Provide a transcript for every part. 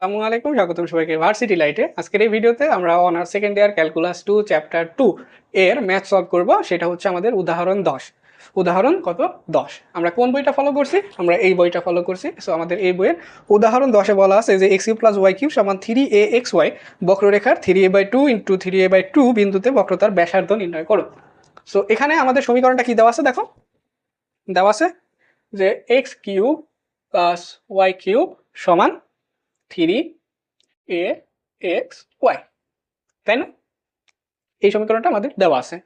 আসসালামু আলাইকুম, স্বাগতম সবাইকে ভার্সিটি লাইটে। আজকের এই ভিডিওতে আমরা honours second year calculus 2 chapter 2 এর ম্যাথ সলভ করব। সেটা হচ্ছে আমাদের উদাহরণ 10। উদাহরণ কত? 10। আমরা কোন বইটা ফলো করছি? আমরা এই বইটা ফলো করছি। সো আমাদের এই বইয়ের উদাহরণ 10-এ বলা আছে যে x cube plus y cube সমান 3axy বক্ররেখার 3a/2 ইন্টু 3a/2 বিন্দুতে বক্রতার ব্যাসার্ধ নির্ণয় করো। সো এখানে আমাদের সমীকরণটা কি দেওয়া আছে দেখো। দেওয়া আছে যে x cube plus y cube সমান 3axy, তাই না? এই সমীকরণটা আমাদের দেওয়া আছে।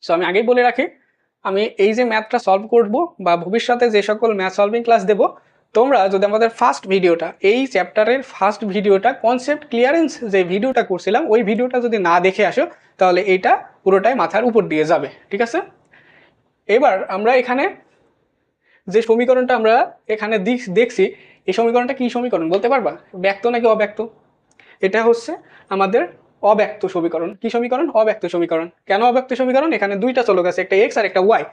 সো আমি আগেই বলে রাখি, আমি এই যে ম্যাথটা সলভ করব বা ভবিষ্যতে যে সকল ম্যাথ সলভিং ক্লাস দেব, তোমরা যদি আমাদের ফার্স্ট ভিডিওটা, এই চ্যাপ্টারের ফার্স্ট ভিডিওটা, কনসেপ্ট ক্লিয়ারেন্স যে ভিডিওটা করছিলাম, ওই ভিডিওটা যদি না দেখে আসো তাহলে এইটা পুরোটাই মাথার উপর দিয়ে যাবে, ঠিক আছে? এবার আমরা এখানে যে সমীকরণটা আমরা এখানে দেখছি, এই সমীকরণটা কি সমীকরণ বলতে পারবা? ব্যক্ত নাকি অব্যক্ত? এটা হচ্ছে আমাদের অব্যক্ত সমীকরণ। কি সমীকরণ? অব্যক্ত সমীকরণ। কেন অব্যক্ত সমীকরণ? এখানে দুইটা চলক আছে, একটা এক্স আর একটা ওয়াই।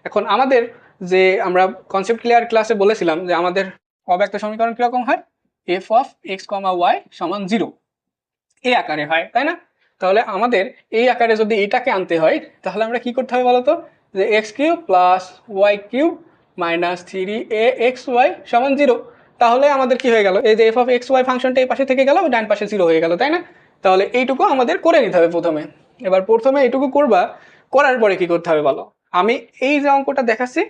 এখন আমাদের যে আমরা কনসেপ্ট ক্লিয়ার ক্লাসে বলেছিলাম যে আমাদের অব্যক্ত সমীকরণ কিরকম হয়, f of x comma Y সমান 0 এই আকারে হয়, তাই না? তাহলে আমাদের এই আকারে যদি এটাকে আনতে হয় তাহলে আমরা কি করতে হবে বলতো, যে x cube plus Y cube minus 3axy সমান 0। তাহলে আমাদের কি হয়ে গেল, এই যে এফ অফ এক্স ওয়াই ফাংশনটা এই পাশে থেকে গেল, ডান পাশে 0 হয়ে গেল, তাই না? তাহলে এইটুকু আমাদের করে নিতে হবে প্রথমে। এবার প্রথমে এইটুকু করবা, করার পরে কি করতে হবে বলো। আমি এই যে অঙ্কটা দেখাচ্ছি,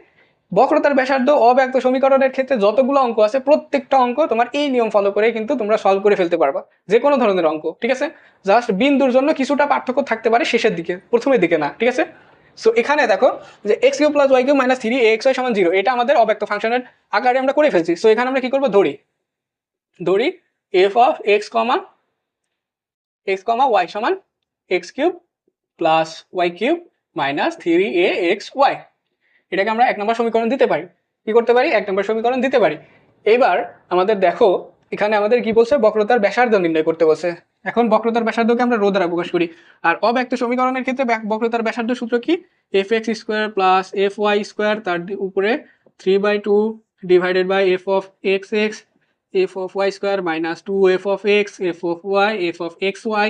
বক্রতার ব্যাসার্ধ অব্যক্ত সমীকরণের ক্ষেত্রে যতগুলো অঙ্ক আছে প্রত্যেকটা অঙ্ক তোমার এই নিয়ম ফলো করে কিন্তু তোমরা সলভ করে ফেলতে পারবা, যে কোনো ধরনের অঙ্ক, ঠিক আছে? জাস্ট বিন্দুর জন্য কিছুটা পার্থক্য থাকতে পারে শেষের দিকে, প্রথমের দিকে না, ঠিক আছে? সো এখানে দেখো যে x cube plus Y cube minus 3axy সমান 0, এটা আমাদের অব্যক্ত ফাংশনের আকারে আমরা করে ফেলছি। সো এখানে আমরা কি করবো, ধরি F of x comma Y সমান X cube plus Y cube minus 3axy। এটাকে আমরা 1 নম্বর সমীকরণ দিতে পারি। কি করতে পারি? 1 নম্বর সমীকরণ দিতে পারি। এইবার আমাদের দেখো এখানে আমাদের কি বলছে, বক্রতার ব্যাসার্ধ নির্ণয় করতে বলছে। এখন বক্রতার ব্যাসার্ধকে আমরা রো দ্বারা প্রকাশ করি। আর অব্যক্ত সমীকরণের ক্ষেত্রে বক্রতার ব্যাসার্ধ সূত্র কি? F x square plus f y square, তার উপরে 3/2 divided by f of x x f of y square minus 2 f of x f of y f of x y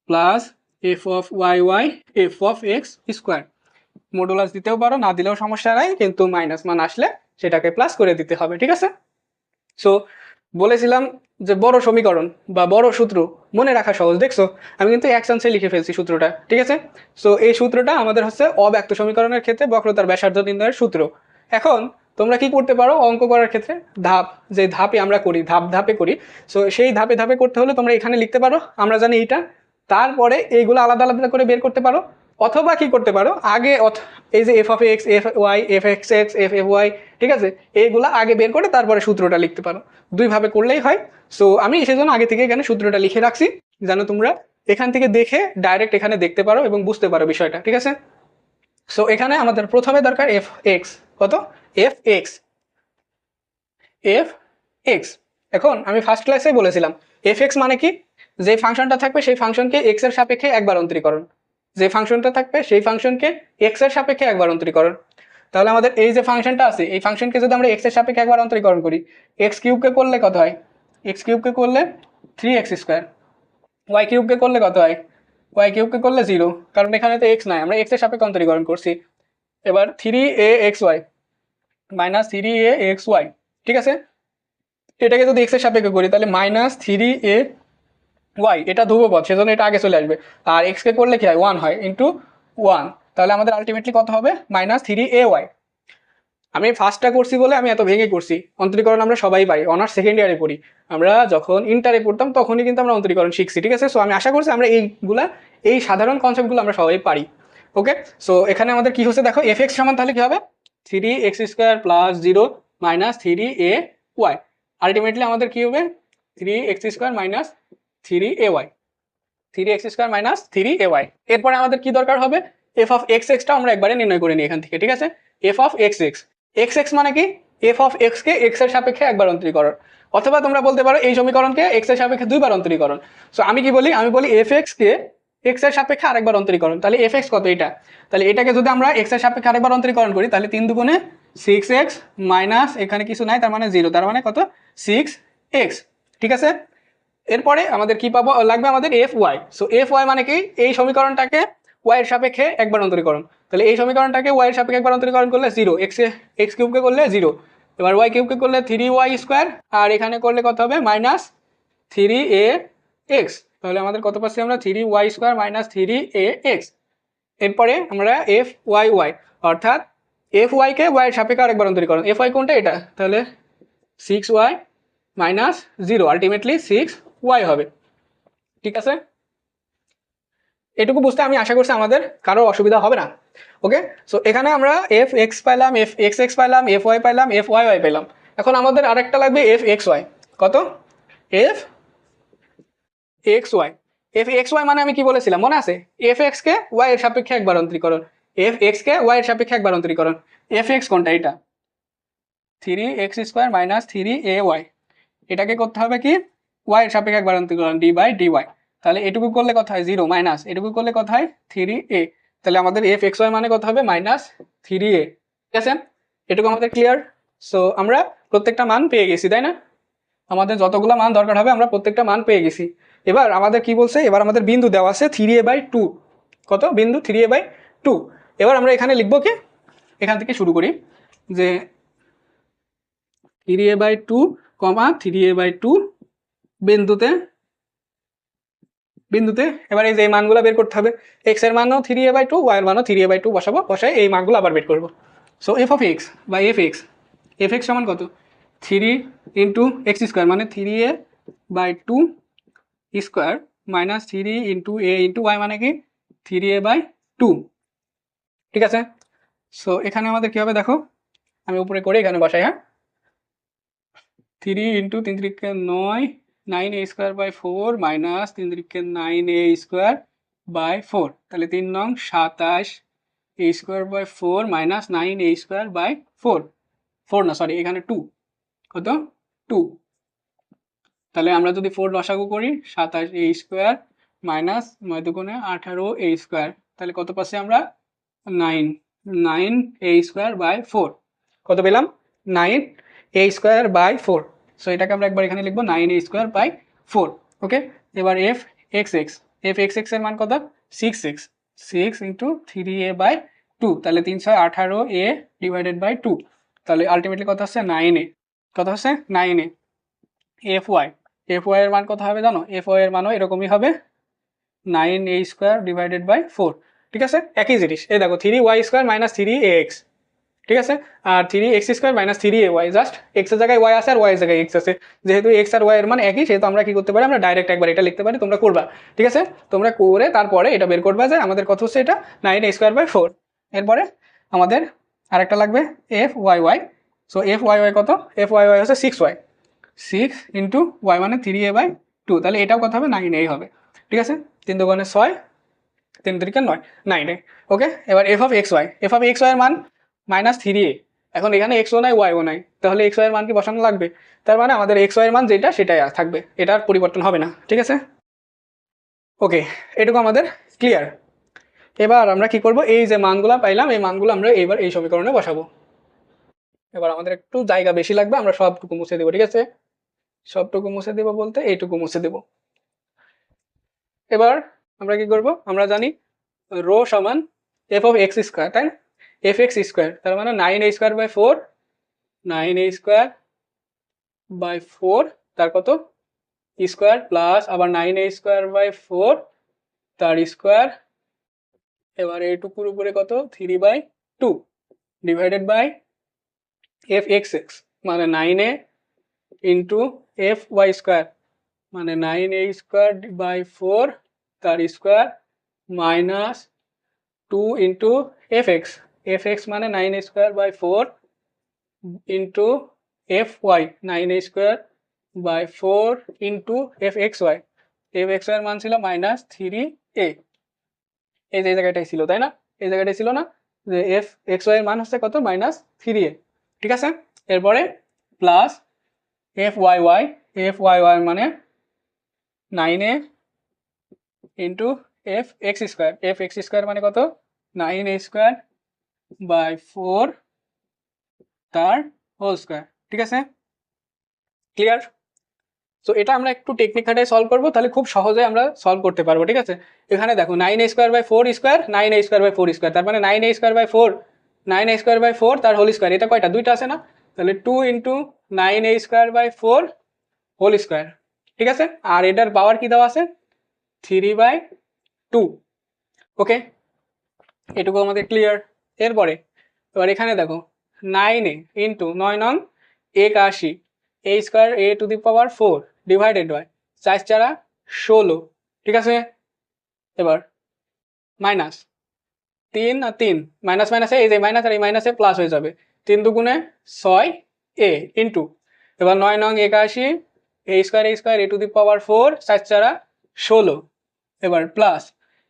plus f of y y f of x square. Modulus দিতেও পারো, না দিলেও সমস্যা নাই, কিন্তু minus মান আসলে সেটাকে প্লাস করে দিতে হবে, ঠিক আছে? সো বলেছিলাম যে বড় সমীকরণ বা বড় সূত্র মনে রাখা সহজ, দেখছো আমি কিন্তু এক চান্সে লিখে ফেলছি সূত্রটা, ঠিক আছে? সো এই সূত্রটা আমাদের হচ্ছে অব্যক্ত সমীকরণের ক্ষেত্রে বক্রতার ব্যাসার্ধ নির্ণয়ের সূত্র। এখন তোমরা কি করতে পারো অঙ্ক করার ক্ষেত্রে, যে ধাপে আমরা করি, ধাপে করি। সো সেই ধাপে ধাপে করতে হলে তোমরা এখানে লিখতে পারো আমরা জানি এইটা, তারপরে এইগুলো আলাদা আলাদা করে বের করতে পারো। অথবা কি করতে পারো, আগে এই যে f of x f y f x x f f y, ঠিক আছে, এইগুলা আগে বের করে তারপরে সূত্রটা লিখতে পারো। দুইভাবে করলেই হয়। সো আমি সেজন্য আগে থেকে এখানে সূত্রটা লিখে রাখছি, যেন তোমরা এখান থেকে দেখে ডাইরেক্ট এখানে দেখতে পারো এবং বুঝতে পারো বিষয়টা, ঠিক আছে? সো এখানে আমাদের প্রথমে দরকার এফ এক্স। কত? F x. F x. এখন আমি ফার্স্ট ক্লাসে বলেছিলাম এফ এক্স মানে কি, যে ফাংশনটা থাকবে সেই ফাংশনকে এক্স এর সাপেক্ষে একবার অন্তরীকরণ, যে ফাংশনটা থাকবে সেই ফাংশনকে এক্স এর সাপেক্ষে একবার অন্তরীকরণ। তাহলে আমাদের এই যে ফাংশনটা আছে, এই ফাংশনকে যদি আমরা এক্স এর সাপেক্ষে একবার অন্তরীকরণ করি, এক্স কিউবকে করলে কত হয়? এক্স কিউবকে করলে 3x²। ওয়াই কিউবকে করলে কত হয়? ওয়াই কিউবকে করলে 0, কারণ এখানে তো এক্স নাই, আমরা এক্স এর সাপেক্ষে অন্তরীকরণ করছি। এবার 3axy মাইনাস 3axy, ঠিক আছে? এটাকে যদি এক্স এর সাপেক্ষে করি তাহলে মাইনাস 3a y, এটা ধ্রুবপদ সেজন্য এটা আগে চলে আসবে। আর এক্স কে করলে কি হয়? 1 হয়, ইন্টু 1। তাহলে আমাদের আলটিমেটলি কত হবে? Minus 3ay। আমি ফার্স্টটা করছি বলে আমি এত ভেঙে করছি। অন্তরীকরণ আমরা সবাই পারি, অনার্স সেকেন্ড ইয়ারে পড়ি। আমরা যখন ইন্টারে পড়তাম তখনই কিন্তু আমরা অন্তরীকরণ শিখছি, ঠিক আছে? সো আমি আশা করছি আমরা এই সাধারণ কনসেপ্টগুলো আমরা সবাই পারি। ওকে, সো এখানে আমাদের কি হচ্ছে দেখো, এফ এক্স সমান তাহলে কি হবে? 3x² plus 0 minus 3ay। Ultimately আমাদের কি হবে? 3x² minus 3ay। 3x² minus 3ay। এরপরে আমাদের কি দরকার হবে? এফ অফ এক্স এক্সটা আমরা একবারে নির্ণয় করে নিই এখান থেকে, ঠিক আছে? F of x x. X x মানে কি? F of x K x এর সাপেক্ষে একবার অন্তরীকরণ, অথবা তোমরা বলতে পারো এই সমীকরণকে এক্স এর সাপেক্ষে দুইবার অন্তরীকরণ। সো আমি কি বলি? আমি বলি এফ এক্স কে এক্স এর সাপেক্ষে আরেকবার অন্তরীকরণ। তাহলে এফ এক্স কত? এটা। তাহলে এটাকে যদি আমরা এক্স এর সাপেক্ষে আরেকবার অন্তরীকরণ করি তাহলে 3 দুগুণে 6x মাইনাস এখানে কিছু নাই, তার মানে 0, তার মানে কত? 6x। ঠিক আছে, এরপরে আমাদের কি পাবো লাগবে আমাদের f y. So f y মানে কি, এই সমীকরণটাকে ওয়াই এর সাপেক্ষে একবার অন্তরীকরণ। তাহলে এই সমীকরণটাকে ওয়াই এর সাপেক্ষে একবার অন্তরীকরণ করলে 0, এক্স কিউবকে করলে 0, এবার ওয়াই কিউবকে করলে 3y স্কোয়ার, আর এখানে করলে কত হবে মাইনাস 3ax। তাহলে আমাদের কত পাচ্ছি আমরা 3y স্কোয়ার মাইনাস 3ax। এরপরে আমরা এফ ওয়াই ওয়াই, অর্থাৎ এফ ওয়াইকে ওয়াই এর সাপেক্ষে আরেকবার অন্তরীকরণ। এফ ওয়াই কোনটা, এটা, তাহলে 6y মাইনাস 0, আলটিমেটলি 6y হবে। ঠিক আছে, এটুকু বুঝতে আমি আশা করছি আমাদের কারো অসুবিধা হবে না। ওকে, সো এখানে আমরা এফ এক্স পাইলাম, এফ এক্স এক্স পাইলাম, এফ ওয়াই পাইলাম, এফ ওয়াই ওয়াই পেলাম। এখন আমাদের আরেকটা লাগবে এফ এক্স ওয়াই। কত, f x y. F x y মানে আমি কি বলেছিলাম মনে আছে, এফ এক্স কে ওয়াই এর সাপেক্ষে একবার অন্তরীকরণ, এফ এক্স কে ওয়াই এর সাপেক্ষে একবার অন্তরীকরণ। এফ এক্স কোনটা, এটা 3x স্কোয়ার মাইনাস 3ay, এটাকে করতে হবে কি ওয়াই এর সাপেক্ষে একবার অন্তরীকরণ, ডি বাই ডি ওয়াই। তাহলে এটুকু করলে কত হয় 0 মাইনাস এটুকু করলে কত হয় 3a। তাহলে আমাদের এফ এক্স ওয়াই মানে কত হবে মাইনাস 3a। ঠিক আছে, এটুকু আমাদের ক্লিয়ার। সো আমরা প্রত্যেকটা মান পেয়ে গেছি, তাই না? আমাদের যতগুলো মান দরকার হবে আমরা প্রত্যেকটা মান পেয়ে গেছি। এবার আমাদের কি বলছে, এবার আমাদের বিন্দু দেওয়া আছে 3a/2। কত, বিন্দু 3a/2। এবার আমরা এখানে লিখবো কি, এখান থেকে শুরু করি যে 3a/2, 3a/2 বিন্দুতে বিন্দুতে এবার এই যে এই মানগুলো বের করতে হবে। এক্স এর মানও 3a/2, ওয়াই এর মানও 3a/2 বসাবো, বসাই এই মানগুলো আবার বের করবো। সো এফ অফ এক্স বা এফ এক্স, এফ এক্স সমান কত, 3 ইন্টু এক্স স্কোয়ার মানে 3a/2 স্কোয়ার মাইনাস 3 ইন্টু এ ইন্টু ওয়াই মানে কি 3a/2। ঠিক আছে, সো এখানে আমাদের কি হবে দেখো, আমি উপরে করে এখানে বসাই। হ্যাঁ, 3 into 3 3 9, 9a square by 4 minus 3 3 9a square by 4, তাহলে 3 নং 27 a square by 4 minus 9a square by 4, 4 না সরি এখানে 2, কত 2। তাহলে আমরা যদি 4 লসাগু করি 27a স্কোয়ার মাইনাস 9 দুগুণে 18a স্কোয়ার, তাহলে কত পাচ্ছি আমরা 9a স্কোয়ার বাই 4, কত পেলাম 9a স্কোয়ার বাই 4। সো এটাকে আমরা একবার এখানে লিখবো 9a স্কোয়ার বাই 4। ওকে, এবার F x x, F x x এর মান কত 6 ইন্টু 3a/2, তাহলে 3 6 18a ডিভাইডেড বাই 2, তাহলে আলটিমেটলি কত হচ্ছে 9a, কত হচ্ছে 9a। F y, F Y এর মান কত হবে জানো, এফ ওয়াই এর মানও এরকমই হবে 9a স্কোয়ার ডিভাইডেড বাই 4। ঠিক আছে, একই জিনিস, এই দেখো 3y স্কোয়ার মাইনাস 3ax। ঠিক আছে, আর 3x square minus 3ay, just x এর জায়গায় ওয়াই আছে আর ওয়াই এর জায়গায় এক্স আছে, যেহেতু এক্স আর ওয়াই এর মান একই সেহেতু আমরা কি করতে পারি, আমরা ডাইরেক্ট একবার এটা লিখতে পারি। তোমরা করবা, ঠিক আছে, তোমরা করে তারপরে এটা বের করবা যে আমাদের কত হচ্ছে এটা 9a স্কোয়ার বাই 4। এরপরে আমাদের আরেকটা লাগবে f y y. So f y y কত, এফ ওয়াই ওয়াই হচ্ছে 6y, 6 ইন্টু ওয়াই মানে 3a/2, তাহলে এটাও কত হবে 9a হবে। ঠিক আছে, 3 দুগুণে 6, 3 3 9, 9a। ওকে, এবার f of x y, f of x y এর মান মাইনাস 3a। এখন এখানে এক্সও নাই ওয়াইও নাই, তাহলে এক্স ওয়াই এর মান কি বসানো লাগবে, তার মানে আমাদের এক্স ওয়াই এর মান যেটা সেটাই থাকবে, এটার পরিবর্তন হবে না। ঠিক আছে, ওকে, এটুকু আমাদের ক্লিয়ার। এবার আমরা কি করব, এই যে মানগুলো পাইলাম এই মানগুলো আমরা এবার এই সমীকরণে বসাবো। এবার আমাদের একটু জায়গা বেশি লাগবে, আমরা সবটুকু মুছে দেবো। ঠিক আছে, সবটুকু মুছে দেবো বলতে এইটুকু মুছে দেবো। এবার আমরা কি করব, আমরা জানি রো সমান এফ অফ এক্স স্কোয়ার, তাই না, এফ এক্স স্কোয়ার, তার মানে 9a square by 4, 9a square by 4 তার কত স্কোয়ার প্লাস আবার 9a স্কোয়ার বাই 4 তার স্কোয়ার, এবার এইটুকুর উপরে কত 3/2 divided by f x x মানে 9a into f y square মানে 9a স্কোয়ার বাই 4 তার square minus 2 into f x মানে 9a square by 4 into f y 9a square by 4 into f x y এর মান ছিল minus 3a। এই যে জায়গাটাই ছিল, তাই না, এই জায়গাটাই ছিল না, যে এফ এক্স ওয়াই এর মান হচ্ছে কত মাইনাস 3a। ঠিক আছে, এরপরে প্লাস এফ ওয়াই ওয়াই মানে 9a into f x square মানে কত 9a স্কোয়ার বাই 4 তার হোল স্কোয়ার। ঠিক আছে, ক্লিয়ার। সো এটা আমরা একটু টেকনিক খাটায় সলভ করবো, তাহলে খুব সহজে আমরা সলভ করতে পারবো, ঠিক আছে। এখানে দেখো 9a² / 4² 9a² / 4², তার মানে 9a² / 4, 9a² / 4 তার হোল স্কোয়ার, এটা কয়টা, দুইটা আছে না, তাহলে 2 × 9a² / 4 হোল স্কোয়ার, ঠিক আছে। আর এটার পাওয়ার কি দেওয়া আছে, 3/2। ওকে, এটুকু আমাদের ক্লিয়ার। এরপরে এবার এখানে দেখো 9a × 9 নং 81 a² ডিভাইডেড বাই 4 4 16, ঠিক আছে। এবার মাইনাস 3 আর 3 মাইনাস মাইনাসে এই যে মাইনাস আর এই মাইনাসে প্লাস হয়ে যাবে, 3 দুগুণে 6a ইন্টু এবার 9 নং 81 a² 4 4 4 16, এবার প্লাস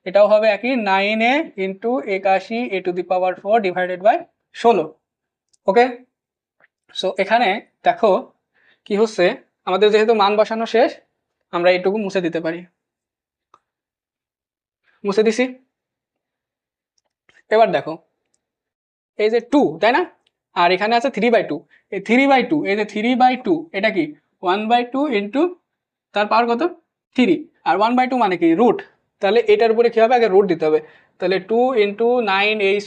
এটাও হবে একই 9a × 81 a² divided by 16। Okay, so এখানে দেখো কি হচ্ছে, আমাদের যেহেতু মান বসানো শেষ, আমরা এইটুকু মুছে দিতে পারি, মুছে দিছি। এবার দেখো এই যে 2, তাই না, আর এখানে আছে 3/2, এই 3/2, এই যে 3/2 এটা কি 1/2 ইন্টু তার পাওয়ার কত 3, আর 1/2 মানে কি রুট, তাহলে এটার উপরে কি হবে, আগে রুট দিতে হবে, তাহলে 2 × 9a² /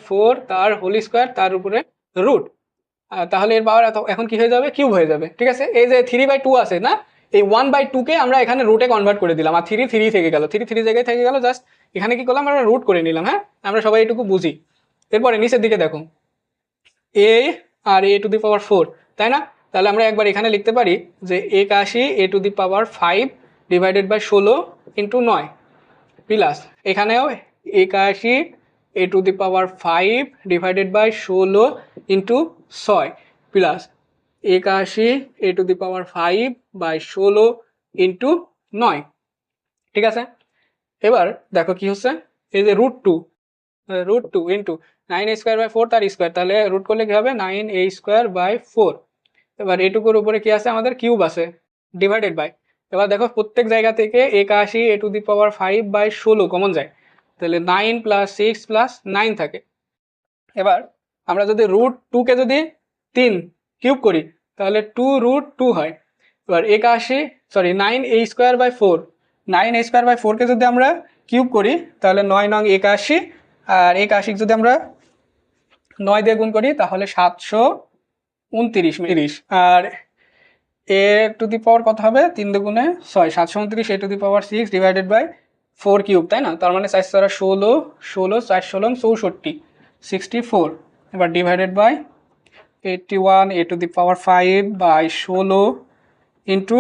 4 তার হোল স্কোয়ার তার উপরে রুট, তাহলে এর পাওয়ার এখন কি হয়ে যাবে, কিউব হয়ে যাবে, ঠিক আছে। এই যে 3/2 আছে না, এই 1/2 কে আমরা এখানে রুটে কনভার্ট করে দিলাম, আর 3 3 থেকে গেল, 3 3 জায়গায় থেকে গেল, জাস্ট এখানে কি করলাম, আমরা রুট করে নিলাম। হ্যাঁ, আমরা সবাই এটুকু বুঝি। এরপরে নিচের দিকে দেখো a আর a⁴, তাই না, তাহলে আমরা একবার এখানে লিখতে পারি যে 81 a⁵ ডিভাইডেড বাই 16 × 9 প্লাস এখানেও 81 a⁵ divided by 16 × 6 plus 81 a⁵/16 × 9, ঠিক আছে। এবার দেখো কি হচ্ছে, এই যে √2 ইন্টু 9a² / 4 তার স্কোয়ার, তাহলে রুট করলে কি হবে 9a² / 4। এবার এটুকুর উপরে কি আছে, আমাদের কিউব আছে, ডিভাইডেড বাই, এবার দেখো প্রত্যেক জায়গা থেকে 81 a⁵/16 কমন যায়, তাহলে 9 + 6 + 9 থাকে। এবার আমরা যদি √2 যদি 3 কিউব করি তাহলে 2√2 হয়। এবার 9a² / 4, 9a² / 4 যদি আমরা কিউব করি তাহলে 9 নং 81, আর 81 যদি আমরা 9 দিয়ে গুণ করি তাহলে 729, আর a⁴ কত হবে, 3 দুগুণে 6, 729 a⁶ ডিভাইডেড বাই 4 কিউব, তাই না, তার মানে 4 4 16, 16 4 16 64, 64, এবার divided by 81 a⁵/16 into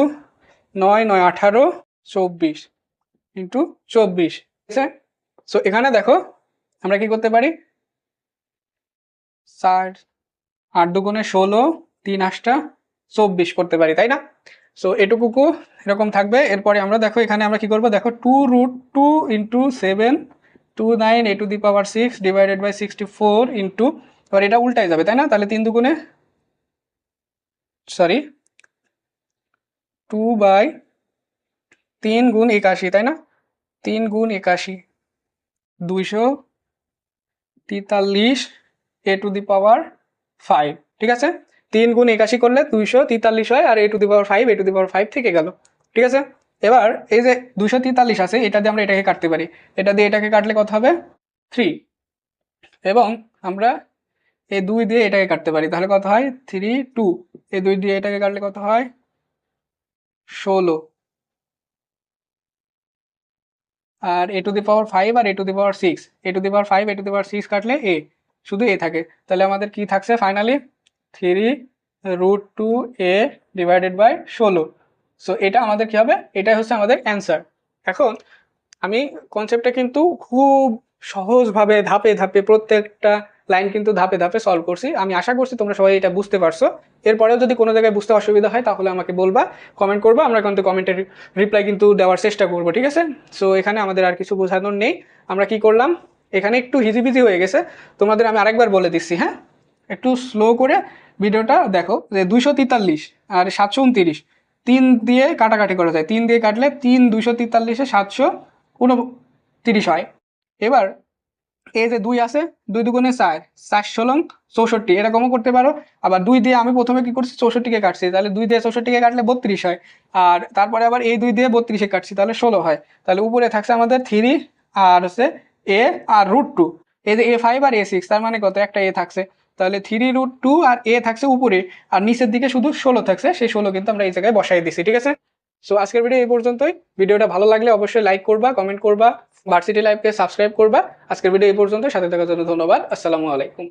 9 9 18 24 into 24, ঠিক আছে। সো এখানে দেখো আমরা কি করতে পারি, 4 8 দুগুণে 16, 3 8 24 করতে পারি, তাই না। সো এটুকু এরকম থাকবে। এরপরে আমরা দেখো এখানে আমরা কি করব, দেখো 2√2 × 7 29 a⁶ ডিভাইডেড বাই 64 ইন্টু, এবার এটা উল্টাই যাবে, তাই না, তাহলে 3 দুগুণে 2/3 × 81, তাই না, 3 × 81 243 a⁵, ঠিক আছে। 3 × 81 করলে 243 হয়, আর a⁵ থেকে গেল, ঠিক আছে। এবার এই যে 243 আছে, এটা দিয়ে আমরা এটাকে কাটতে পারি, এটা দিয়ে এটাকে কাটলে কত হবে 3, এবং আমরা এই 2 দিয়ে এটাকে কাটতে পারি, তাহলে কত হয় 3 2, এই 2 দিয়ে এটাকে কাটলে কত হয় 16, আর a⁵ আর a⁵, a⁵ কাটলে a, শুধু a থাকে, তাহলে আমাদের কি থাকছে finally 3√2a divided by 16। So এটা আমাদের কি হবে, এটাই হচ্ছে আমাদের অ্যান্সার। এখন আমি কনসেপ্টটা কিন্তু খুব সহজভাবে ধাপে ধাপে প্রত্যেকটা লাইন কিন্তু ধাপে ধাপে সলভ করছি, আমি আশা করছি তোমরা সবাই এটা বুঝতে পারছো। এরপরেও যদি কোনো জায়গায় বুঝতে অসুবিধা হয় তাহলে আমাকে বলবা, কমেন্ট করবা, আমরা কিন্তু কমেন্টের রিপ্লাই কিন্তু দেওয়ার চেষ্টা করব, ঠিক আছে। সো এখানে আমাদের আর কিছু বোঝানোর নেই, আমরা কি করলাম এখানে একটু হিজিবিজি হয়ে গেছে, তোমাদের আমি আরেকবার বলে দিচ্ছি, হ্যাঁ, একটু স্লো করে ভিডিওটা দেখো, যে 243 আর 729 3 দিয়ে কাটাকাটি করা যায়, 3 দিয়ে কাটলে 3 243 729 হয়। এবার এই যে 2 আছে, 2 দুগুণে 4, 4 ষোলং 64, এরকমও করতে পারো। আবার 2 দিয়ে আমি প্রথমে কি করছি 64কে কাটছি, তাহলে 2 দিয়ে 64কে কাটলে 32 হয়। আর তারপরে আবার এই 2 দিয়ে 32 কাটছি, তাহলে 16 হয়। তাহলে উপরে থাকছে আমাদের 3 আর হচ্ছে a আর √2। এই যে a5 আর a6, তার মানে কত, একটা a থাকছে, তাহলে 3√2 আর a থাকছে উপরে, আর নিচের দিকে শুধু 16 থাকছে, সেই 16 কিন্তু আমরা এই জায়গায় বসাই দিছি, ঠিক আছে। সো আজকের ভিডিও এই পর্যন্তই। ভিডিওটা ভালো লাগলে অবশ্যই লাইক করবা, কমেন্ট করবা, ভার্সিটি লাইভকে সাবস্ক্রাইব করবা। আজকের ভিডিও এই পর্যন্ত, সাথে থাকার জন্য ধন্যবাদ। আসসালামু আলাইকুম।